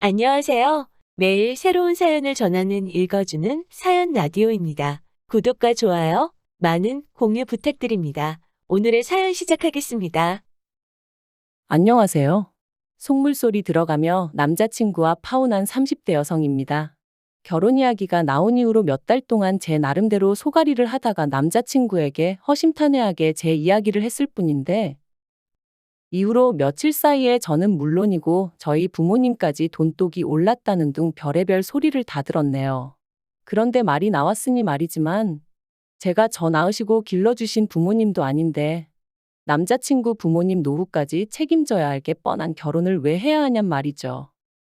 안녕하세요. 매일 새로운 사연을 전하는 읽어주는 사연 라디오입니다. 구독과 좋아요, 많은 공유 부탁드립니다. 오늘의 사연 시작하겠습니다. 안녕하세요. 속물소리 들어가며 남자친구와 파혼한 30대 여성입니다. 결혼 이야기가 나온 이후로 몇 달 동안 제 나름대로 소가리를 하다가 남자친구에게 허심탄회하게 제 이야기를 했을 뿐인데, 이후로 며칠 사이에 저는 물론이고 저희 부모님까지 돈독이 올랐다는 등 별의별 소리를 다 들었네요. 그런데 말이 나왔으니 말이지만, 제가 저 낳으시고 길러주신 부모님도 아닌데, 남자친구 부모님 노후까지 책임져야 할 게 뻔한 결혼을 왜 해야 하냔 말이죠.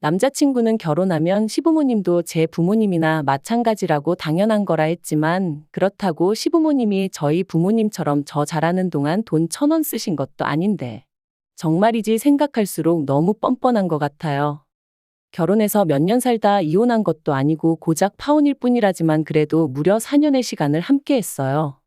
남자친구는 결혼하면 시부모님도 제 부모님이나 마찬가지라고 당연한 거라 했지만, 그렇다고 시부모님이 저희 부모님처럼 저 자라는 동안 돈 1,000원 쓰신 것도 아닌데, 정말이지 생각할수록 너무 뻔뻔한 것 같아요. 결혼해서 몇 년 살다 이혼한 것도 아니고 고작 파혼일 뿐이라지만 그래도 무려 4년의 시간을 함께 했어요.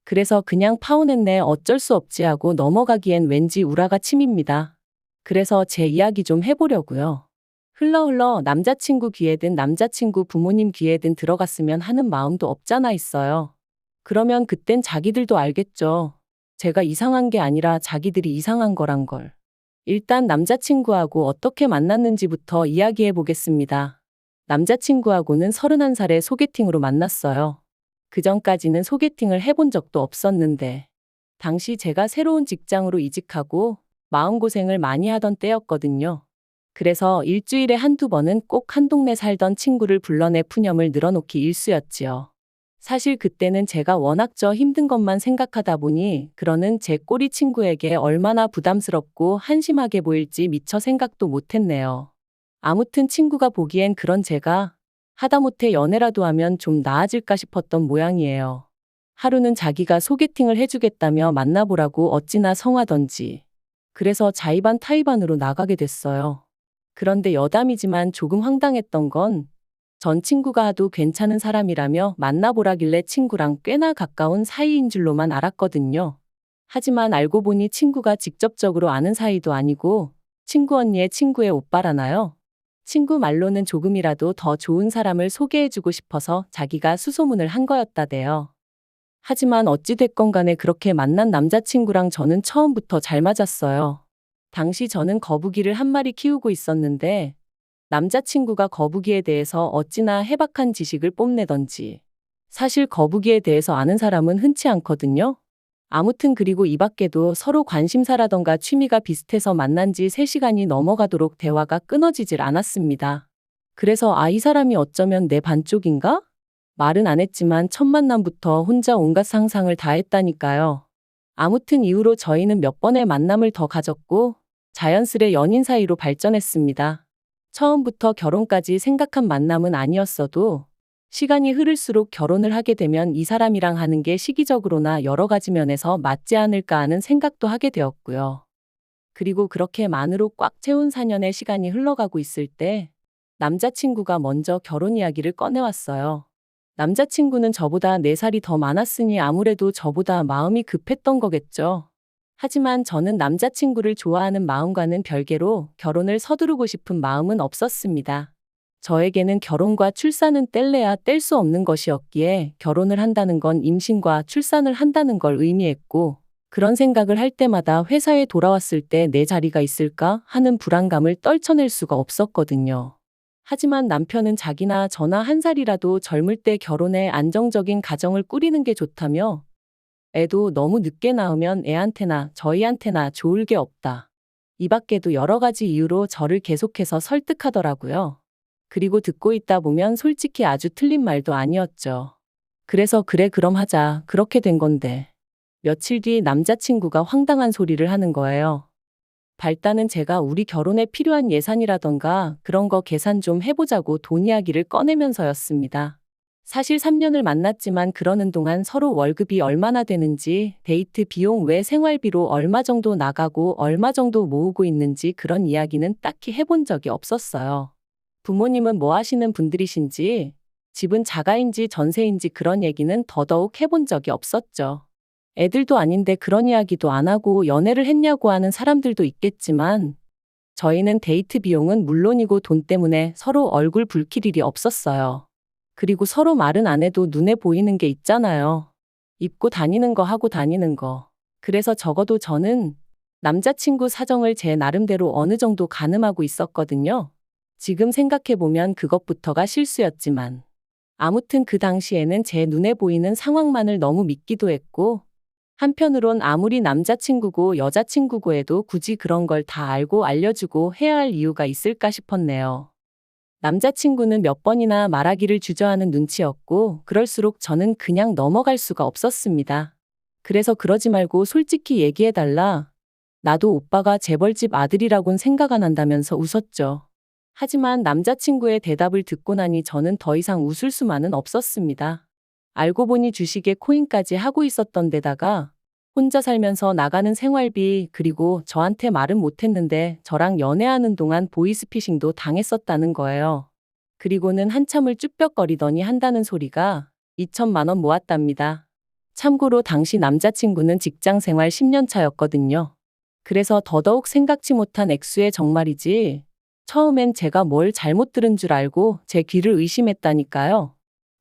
그래서 그냥 파혼했네 어쩔 수 없지 하고 넘어가기엔 왠지 우라가 침입니다. 그래서 제 이야기 좀 해보려고요. 흘러 남자친구 귀에든 남자친구 부모님 귀에든 들어갔으면 하는 마음도 없잖아 있어요. 그러면 그땐 자기들도 알겠죠. 제가 이상한 게 아니라 자기들이 이상한 거란 걸. 일단 남자친구하고 어떻게 만났는지부터 이야기해 보겠습니다. 남자친구하고는 31살에 소개팅으로 만났어요. 그전까지는 소개팅을 해본 적도 없었는데, 당시 제가 새로운 직장으로 이직하고 마음고생을 많이 하던 때였거든요. 그래서 일주일에 한두 번은 꼭 한 동네 살던 친구를 불러내 푸념을 늘어놓기 일쑤였지요. 사실 그때는 제가 워낙 저 힘든 것만 생각하다 보니 그러는 제 꼬리 친구에게 얼마나 부담스럽고 한심하게 보일지 미처 생각도 못했네요. 아무튼 친구가 보기엔 그런 제가 하다못해 연애라도 하면 좀 나아질까 싶었던 모양이에요. 하루는 자기가 소개팅을 해주겠다며 만나보라고 어찌나 성하던지. 그래서 자의반 타의반으로 나가게 됐어요. 그런데 여담이지만 조금 황당했던 건 전 친구가 하도 괜찮은 사람이라며 만나보라길래 친구랑 꽤나 가까운 사이인 줄로만 알았거든요. 하지만 알고 보니 친구가 직접적으로 아는 사이도 아니고 친구 언니의 친구의 오빠라나요? 친구 말로는 조금이라도 더 좋은 사람을 소개해주고 싶어서 자기가 수소문을 한 거였다대요. 하지만 어찌됐건 간에 그렇게 만난 남자친구랑 저는 처음부터 잘 맞았어요. 당시 저는 거북이를 한 마리 키우고 있었는데 남자친구가 거북이에 대해서 어찌나 해박한 지식을 뽐내던지. 사실 거북이에 대해서 아는 사람은 흔치 않거든요. 아무튼 그리고 이 밖에도 서로 관심사라던가 취미가 비슷해서 만난 지 3시간이 넘어가도록 대화가 끊어지질 않았습니다. 그래서 이 사람이 어쩌면 내 반쪽인가? 말은 안 했지만 첫 만남부터 혼자 온갖 상상을 다 했다니까요. 아무튼 이후로 저희는 몇 번의 만남을 더 가졌고 자연스레 연인 사이로 발전했습니다. 처음부터 결혼까지 생각한 만남은 아니었어도 시간이 흐를수록 결혼을 하게 되면 이 사람이랑 하는 게 시기적으로나 여러 가지 면에서 맞지 않을까 하는 생각도 하게 되었고요. 그리고 그렇게 만으로 꽉 채운 4년의 시간이 흘러가고 있을 때 남자친구가 먼저 결혼 이야기를 꺼내왔어요. 남자친구는 저보다 4살이 더 많았으니 아무래도 저보다 마음이 급했던 거겠죠. 하지만 저는 남자친구를 좋아하는 마음과는 별개로 결혼을 서두르고 싶은 마음은 없었습니다. 저에게는 결혼과 출산은 뗄래야 뗄 수 없는 것이었기에 결혼을 한다는 건 임신과 출산을 한다는 걸 의미했고, 그런 생각을 할 때마다 회사에 돌아왔을 때 내 자리가 있을까 하는 불안감을 떨쳐낼 수가 없었거든요. 하지만 남편은 자기나 저나 1살이라도 젊을 때 결혼해 안정적인 가정을 꾸리는 게 좋다며 애도 너무 늦게 낳으면 애한테나 저희한테나 좋을 게 없다. 이 밖에도 여러 가지 이유로 저를 계속해서 설득하더라고요. 그리고 듣고 있다 보면 솔직히 아주 틀린 말도 아니었죠. 그래서 그래 그럼 하자 그렇게 된 건데. 며칠 뒤 남자친구가 황당한 소리를 하는 거예요. 발단은 제가 우리 결혼에 필요한 예산이라던가 그런 거 계산 좀 해보자고 돈 이야기를 꺼내면서였습니다. 사실 3년을 만났지만 그러는 동안 서로 월급이 얼마나 되는지, 데이트 비용 외 생활비로 얼마 정도 나가고 얼마 정도 모으고 있는지 그런 이야기는 딱히 해본 적이 없었어요. 부모님은 뭐 하시는 분들이신지, 집은 자가인지 전세인지 그런 얘기는 더더욱 해본 적이 없었죠. 애들도 아닌데 그런 이야기도 안 하고 연애를 했냐고 하는 사람들도 있겠지만 저희는 데이트 비용은 물론이고 돈 때문에 서로 얼굴 붉힐 일이 없었어요. 그리고 서로 말은 안 해도 눈에 보이는 게 있잖아요. 입고 다니는 거 하고 다니는 거. 그래서 적어도 저는 남자친구 사정을 제 나름대로 어느 정도 가늠하고 있었거든요. 지금 생각해보면 그것부터가 실수였지만. 아무튼 그 당시에는 제 눈에 보이는 상황만을 너무 믿기도 했고, 한편으론 아무리 남자친구고 여자친구고 해도 굳이 그런 걸 다 알고 알려주고 해야 할 이유가 있을까 싶었네요. 남자친구는 몇 번이나 말하기를 주저하는 눈치였고, 그럴수록 저는 그냥 넘어갈 수가 없었습니다. 그래서 그러지 말고 솔직히 얘기해달라. 나도 오빠가 재벌집 아들이라곤 생각 안 한다면서 웃었죠. 하지만 남자친구의 대답을 듣고 나니 저는 더 이상 웃을 수만은 없었습니다. 알고 보니 주식에 코인까지 하고 있었던 데다가 혼자 살면서 나가는 생활비 그리고 저한테 말은 못했는데 저랑 연애하는 동안 보이스피싱도 당했었다는 거예요. 그리고는 한참을 쭈뼛거리더니 한다는 소리가 2천만 원 모았답니다. 참고로 당시 남자친구는 직장생활 10년 차였거든요. 그래서 더더욱 생각지 못한 액수의 정말이지. 처음엔 제가 뭘 잘못 들은 줄 알고 제 귀를 의심했다니까요.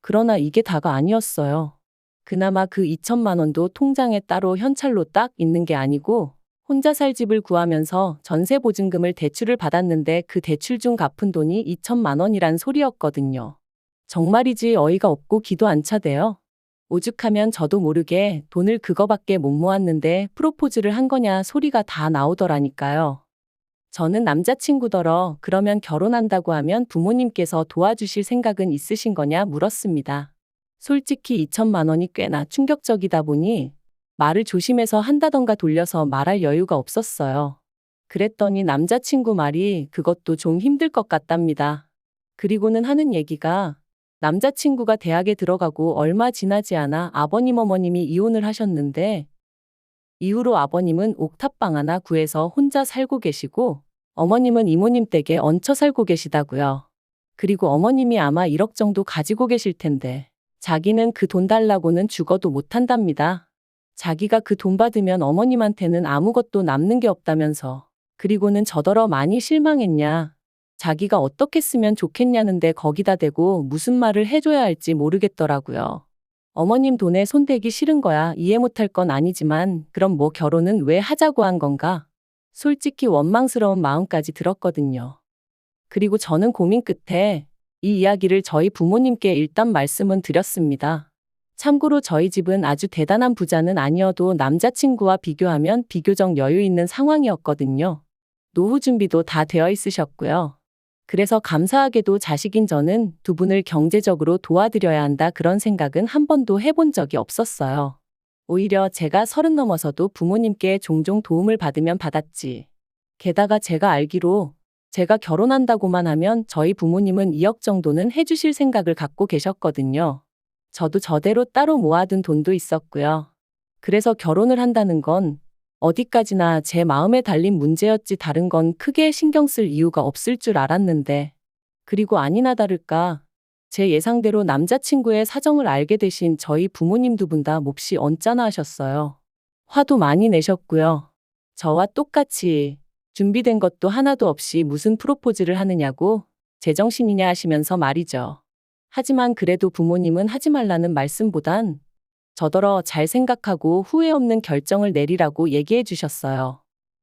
그러나 이게 다가 아니었어요. 그나마 그 2천만 원도 통장에 따로 현찰로 딱 있는 게 아니고 혼자 살 집을 구하면서 전세 보증금을 대출을 받았는데 그 대출 중 갚은 돈이 2천만 원이란 소리였거든요. 정말이지 어이가 없고 기도 안 차대요. 오죽하면 저도 모르게 돈을 그거밖에 못 모았는데 프로포즈를 한 거냐 소리가 다 나오더라니까요. 저는 남자친구더러 그러면 결혼한다고 하면 부모님께서 도와주실 생각은 있으신 거냐 물었습니다. 솔직히 2천만 원이 꽤나 충격적이다 보니 말을 조심해서 한다던가 돌려서 말할 여유가 없었어요. 그랬더니 남자친구 말이 그것도 좀 힘들 것 같답니다. 그리고는 하는 얘기가 남자친구가 대학에 들어가고 얼마 지나지 않아 아버님 어머님이 이혼을 하셨는데 이후로 아버님은 옥탑방 하나 구해서 혼자 살고 계시고 어머님은 이모님 댁에 얹혀 살고 계시다고요. 그리고 어머님이 아마 1억 정도 가지고 계실 텐데 자기는 그 돈 달라고는 죽어도 못한답니다. 자기가 그 돈 받으면 어머님한테는 아무것도 남는 게 없다면서. 그리고는 저더러 많이 실망했냐. 자기가 어떻게 쓰면 좋겠냐는데 거기다 대고 무슨 말을 해줘야 할지 모르겠더라고요. 어머님 돈에 손대기 싫은 거야 이해 못할 건 아니지만 그럼 뭐 결혼은 왜 하자고 한 건가? 솔직히 원망스러운 마음까지 들었거든요. 그리고 저는 고민 끝에 이 이야기를 저희 부모님께 일단 말씀은 드렸습니다. 참고로 저희 집은 아주 대단한 부자는 아니어도 남자친구와 비교하면 비교적 여유 있는 상황이었거든요. 노후 준비도 다 되어 있으셨고요. 그래서 감사하게도 자식인 저는 두 분을 경제적으로 도와드려야 한다 그런 생각은 한 번도 해본 적이 없었어요. 오히려 제가 30 넘어서도 부모님께 종종 도움을 받으면 받았지. 게다가 제가 알기로 제가 결혼한다고만 하면 저희 부모님은 2억 정도는 해주실 생각을 갖고 계셨거든요. 저도 저대로 따로 모아둔 돈도 있었고요. 그래서 결혼을 한다는 건 어디까지나 제 마음에 달린 문제였지 다른 건 크게 신경 쓸 이유가 없을 줄 알았는데. 그리고 아니나 다를까 제 예상대로 남자친구의 사정을 알게 되신 저희 부모님 두 분 다 몹시 언짢아 하셨어요. 화도 많이 내셨고요. 저와 똑같이 준비된 것도 하나도 없이 무슨 프로포즈를 하느냐고 제정신이냐 하시면서 말이죠. 하지만 그래도 부모님은 하지 말라는 말씀보단 저더러 잘 생각하고 후회 없는 결정을 내리라고 얘기해 주셨어요.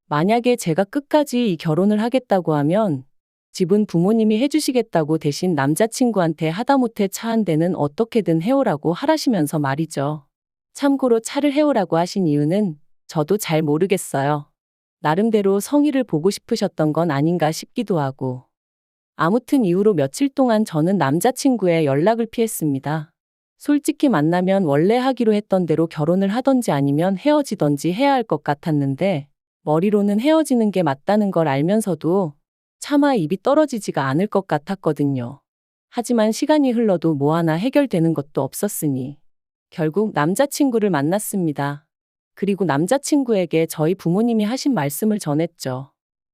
만약에 제가 끝까지 이 결혼을 하겠다고 하면 집은 부모님이 해주시겠다고 대신 남자친구한테 하다못해 차 한 대는 어떻게든 해오라고 하라시면서 말이죠. 참고로 차를 해오라고 하신 이유는 저도 잘 모르겠어요. 나름대로 성의를 보고 싶으셨던 건 아닌가 싶기도 하고. 아무튼 이후로 며칠 동안 저는 남자친구의 연락을 피했습니다. 솔직히 만나면 원래 하기로 했던 대로 결혼을 하던지 아니면 헤어지던지 해야 할 것 같았는데 머리로는 헤어지는 게 맞다는 걸 알면서도 차마 입이 떨어지지가 않을 것 같았거든요. 하지만 시간이 흘러도 뭐 하나 해결되는 것도 없었으니 결국 남자친구를 만났습니다. 그리고 남자친구에게 저희 부모님이 하신 말씀을 전했죠.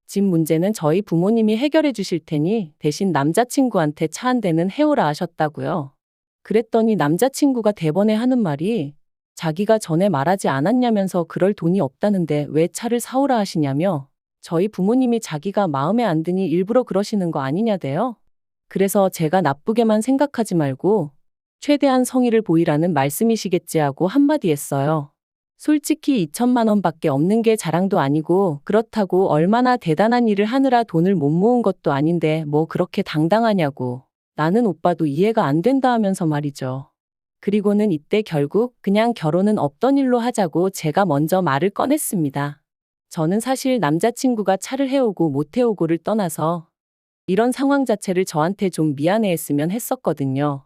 집 문제는 저희 부모님이 해결해 주실 테니 대신 남자친구한테 차 한 대는 해오라 하셨다고요. 그랬더니 남자친구가 대번에 하는 말이 자기가 전에 말하지 않았냐면서 그럴 돈이 없다는데 왜 차를 사오라 하시냐며 저희 부모님이 자기가 마음에 안 드니 일부러 그러시는 거 아니냐대요. 그래서 제가 나쁘게만 생각하지 말고 최대한 성의를 보이라는 말씀이시겠지 하고 한마디 했어요. 솔직히 2천만 원밖에 없는 게 자랑도 아니고 그렇다고 얼마나 대단한 일을 하느라 돈을 못 모은 것도 아닌데 뭐 그렇게 당당하냐고. 나는 오빠도 이해가 안 된다 하면서 말이죠. 그리고는 이때 결국 그냥 결혼은 없던 일로 하자고 제가 먼저 말을 꺼냈습니다. 저는 사실 남자친구가 차를 해오고 못 해오고를 떠나서 이런 상황 자체를 저한테 좀 미안해했으면 했었거든요.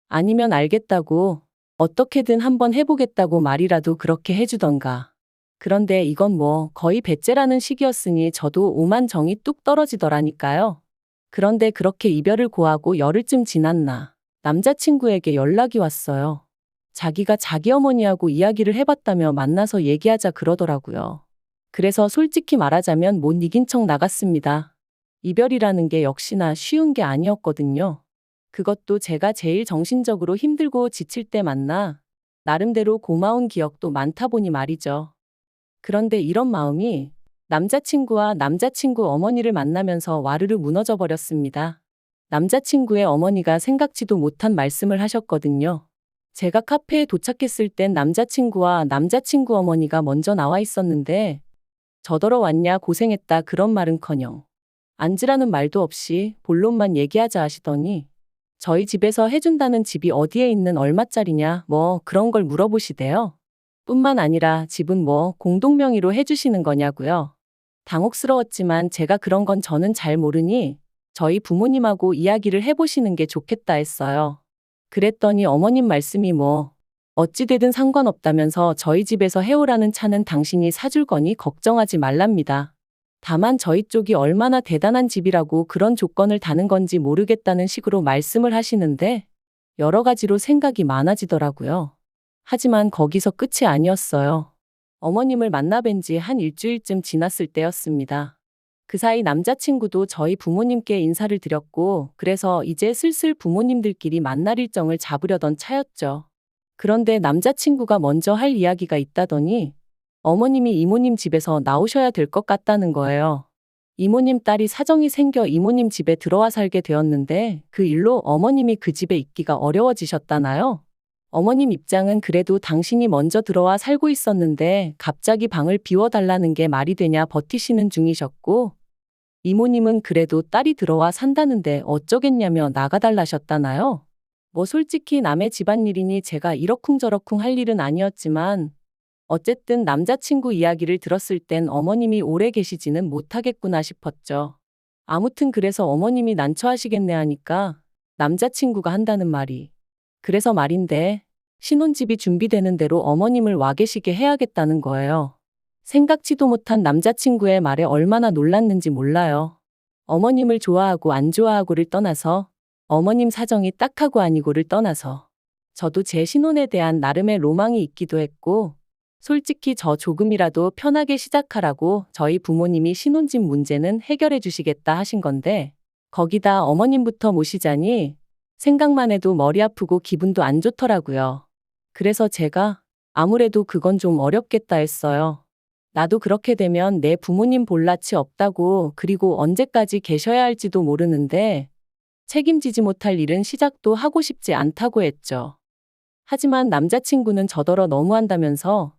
아니면 알겠다고 어떻게든 한번 해보겠다고 말이라도 그렇게 해주던가. 그런데 이건 뭐 거의 배째라는 시기였으니 저도 오만정이 뚝 떨어지더라니까요. 그런데 그렇게 이별을 고하고 열흘쯤 지났나 남자친구에게 연락이 왔어요. 자기가 자기 어머니하고 이야기를 해봤다며 만나서 얘기하자 그러더라고요. 그래서 솔직히 말하자면 못 이긴 척 나갔습니다. 이별이라는 게 역시나 쉬운 게 아니었거든요. 그것도 제가 제일 정신적으로 힘들고 지칠 때 만나 나름대로 고마운 기억도 많다 보니 말이죠. 그런데 이런 마음이 남자친구와 남자친구 어머니를 만나면서 와르르 무너져 버렸습니다. 남자친구의 어머니가 생각지도 못한 말씀을 하셨거든요. 제가 카페에 도착했을 땐 남자친구와 남자친구 어머니가 먼저 나와 있었는데 저더러 왔냐 고생했다 그런 말은커녕 앉으라는 말도 없이 본론만 얘기하자 하시더니 저희 집에서 해준다는 집이 어디에 있는 얼마짜리냐 뭐 그런 걸 물어보시대요. 뿐만 아니라 집은 뭐 공동명의로 해주시는 거냐고요. 당혹스러웠지만 제가 그런 건 저는 잘 모르니 저희 부모님하고 이야기를 해보시는 게 좋겠다 했어요. 그랬더니 어머님 말씀이 뭐 어찌되든 상관없다면서 저희 집에서 해오라는 차는 당신이 사줄 거니 걱정하지 말랍니다. 다만 저희 쪽이 얼마나 대단한 집이라고 그런 조건을 다는 건지 모르겠다는 식으로 말씀을 하시는데 여러 가지로 생각이 많아지더라고요. 하지만 거기서 끝이 아니었어요. 어머님을 만나 뵌 지 한 일주일쯤 지났을 때였습니다. 그 사이 남자친구도 저희 부모님께 인사를 드렸고 그래서 이제 슬슬 부모님들끼리 만날 일정을 잡으려던 차였죠. 그런데 남자친구가 먼저 할 이야기가 있다더니 어머님이 이모님 집에서 나오셔야 될 것 같다는 거예요. 이모님 딸이 사정이 생겨 이모님 집에 들어와 살게 되었는데 그 일로 어머님이 그 집에 있기가 어려워지셨다나요? 어머님 입장은 그래도 당신이 먼저 들어와 살고 있었는데 갑자기 방을 비워달라는 게 말이 되냐 버티시는 중이셨고 이모님은 그래도 딸이 들어와 산다는데 어쩌겠냐며 나가달라셨다나요? 뭐 솔직히 남의 집안일이니 제가 이러쿵저러쿵 할 일은 아니었지만 어쨌든 남자친구 이야기를 들었을 땐 어머님이 오래 계시지는 못하겠구나 싶었죠. 아무튼 그래서 어머님이 난처하시겠네 하니까 남자친구가 한다는 말이 그래서 말인데 신혼집이 준비되는 대로 어머님을 와 계시게 해야겠다는 거예요. 생각지도 못한 남자친구의 말에 얼마나 놀랐는지 몰라요. 어머님을 좋아하고 안 좋아하고를 떠나서 어머님 사정이 딱하고 아니고를 떠나서 저도 제 신혼에 대한 나름의 로망이 있기도 했고 솔직히 저 조금이라도 편하게 시작하라고 저희 부모님이 신혼집 문제는 해결해 주시겠다 하신 건데 거기다 어머님부터 모시자니 생각만 해도 머리 아프고 기분도 안 좋더라고요. 그래서 제가 아무래도 그건 좀 어렵겠다 했어요. 나도 그렇게 되면 내 부모님 볼 낯이 없다고 그리고 언제까지 계셔야 할지도 모르는데 책임지지 못할 일은 시작도 하고 싶지 않다고 했죠. 하지만 남자친구는 저더러 너무한다면서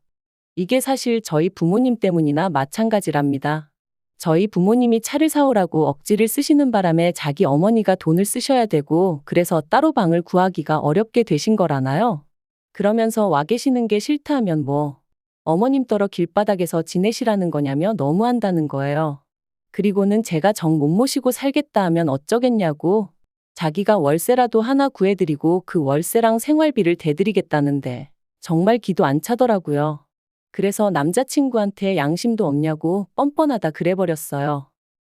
이게 사실 저희 부모님 때문이나 마찬가지랍니다. 저희 부모님이 차를 사오라고 억지를 쓰시는 바람에 자기 어머니가 돈을 쓰셔야 되고 그래서 따로 방을 구하기가 어렵게 되신 거라나요? 그러면서 와 계시는 게 싫다 하면 뭐 어머님 떨어 길바닥에서 지내시라는 거냐며 너무한다는 거예요. 그리고는 제가 정 못 모시고 살겠다 하면 어쩌겠냐고 자기가 월세라도 하나 구해드리고 그 월세랑 생활비를 대드리겠다는데 정말 기도 안 차더라고요. 그래서 남자친구한테 양심도 없냐고 뻔뻔하다 그래버렸어요.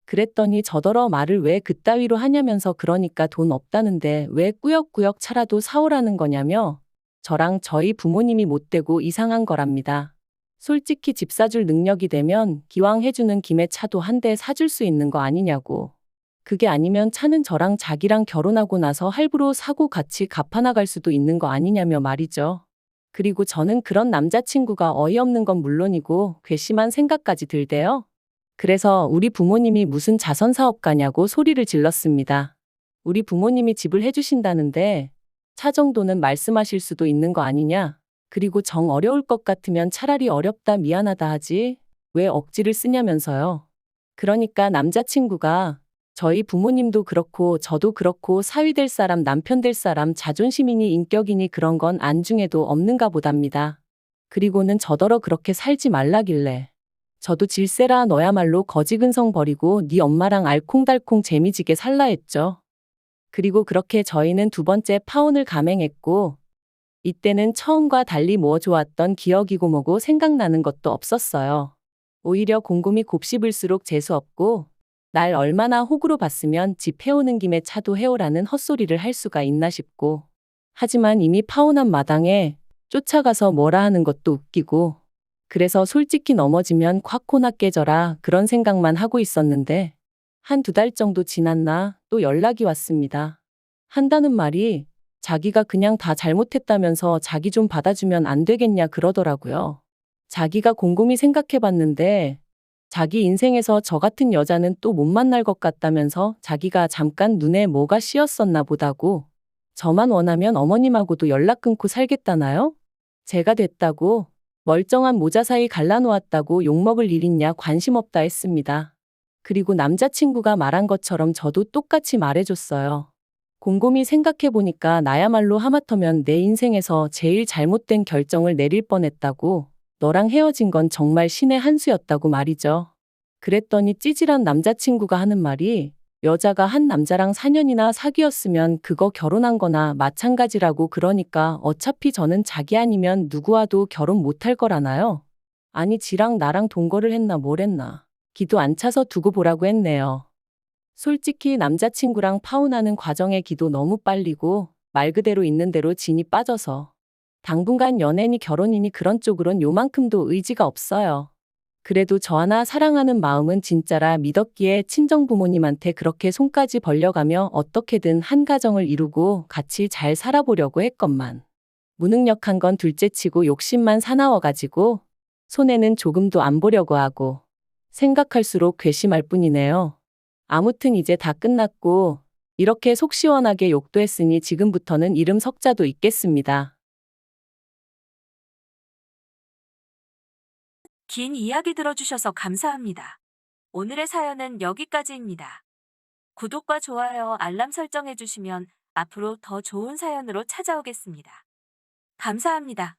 그랬더니 저더러 말을 왜 그따위로 하냐면서 그러니까 돈 없다는데 왜 꾸역꾸역 차라도 사오라는 거냐며 저랑 저희 부모님이 못되고 이상한 거랍니다. 솔직히 집 사줄 능력이 되면 기왕 해주는 김에 차도 한 대 사줄 수 있는 거 아니냐고. 그게 아니면 차는 저랑 자기랑 결혼하고 나서 할부로 사고 같이 갚아나갈 수도 있는 거 아니냐며 말이죠. 그리고 저는 그런 남자친구가 어이없는 건 물론이고 괘씸한 생각까지 들대요. 그래서 우리 부모님이 무슨 자선사업가냐고 소리를 질렀습니다. 우리 부모님이 집을 해주신다는데 차 정도는 말씀하실 수도 있는 거 아니냐? 그리고 정 어려울 것 같으면 차라리 어렵다 미안하다 하지. 왜 억지를 쓰냐면서요. 그러니까 남자친구가 저희 부모님도 그렇고 저도 그렇고 사위 될 사람 남편 될 사람 자존심이니 인격이니 그런 건 안중에도 없는가 보답니다. 그리고는 저더러 그렇게 살지 말라길래 저도 질세라 너야말로 거지근성 버리고 네 엄마랑 알콩달콩 재미지게 살라 했죠. 그리고 그렇게 저희는 두 번째 파혼을 감행했고 이때는 처음과 달리 뭐 좋았던 기억이고 뭐고 생각나는 것도 없었어요. 오히려 곰곰이 곱씹을수록 재수없고 날 얼마나 호구로 봤으면 집 해오는 김에 차도 해오라는 헛소리를 할 수가 있나 싶고 하지만 이미 파혼한 마당에 쫓아가서 뭐라 하는 것도 웃기고 그래서 솔직히 넘어지면 콱 코나 깨져라 그런 생각만 하고 있었는데 한 두 달 정도 지났나 또 연락이 왔습니다. 한다는 말이 자기가 그냥 다 잘못했다면서 자기 좀 받아주면 안 되겠냐 그러더라고요. 자기가 곰곰이 생각해봤는데 자기 인생에서 저 같은 여자는 또 못 만날 것 같다면서 자기가 잠깐 눈에 뭐가 씌었었나 보다고 저만 원하면 어머님하고도 연락 끊고 살겠다나요? 제가 됐다고 멀쩡한 모자 사이 갈라놓았다고 욕먹을 일 있냐 관심 없다 했습니다. 그리고 남자친구가 말한 것처럼 저도 똑같이 말해줬어요. 곰곰이 생각해보니까 나야말로 하마터면 내 인생에서 제일 잘못된 결정을 내릴 뻔했다고 너랑 헤어진 건 정말 신의 한 수였다고 말이죠. 그랬더니 찌질한 남자친구가 하는 말이 여자가 한 남자랑 4년이나 사귀었으면 그거 결혼한 거나 마찬가지라고 그러니까 어차피 저는 자기 아니면 누구와도 결혼 못할 거라나요? 아니 지랑 나랑 동거를 했나 뭘 했나. 기도 안 차서 두고 보라고 했네요. 솔직히 남자친구랑 파혼하는 과정의 기도 너무 빨리고 말 그대로 있는 대로 진이 빠져서 당분간 연애니 결혼이니 그런 쪽으론 요만큼도 의지가 없어요. 그래도 저 하나 사랑하는 마음은 진짜라 믿었기에 친정 부모님한테 그렇게 손까지 벌려가며 어떻게든 한 가정을 이루고 같이 잘 살아보려고 했건만 무능력한 건 둘째치고 욕심만 사나워가지고 손해는 조금도 안 보려고 하고 생각할수록 괘씸할 뿐이네요. 아무튼 이제 다 끝났고 이렇게 속 시원하게 욕도 했으니 지금부터는 이름 석자도 있겠습니다. 긴 이야기 들어주셔서 감사합니다. 오늘의 사연은 여기까지입니다. 구독과 좋아요, 알람 설정해주시면 앞으로 더 좋은 사연으로 찾아오겠습니다. 감사합니다.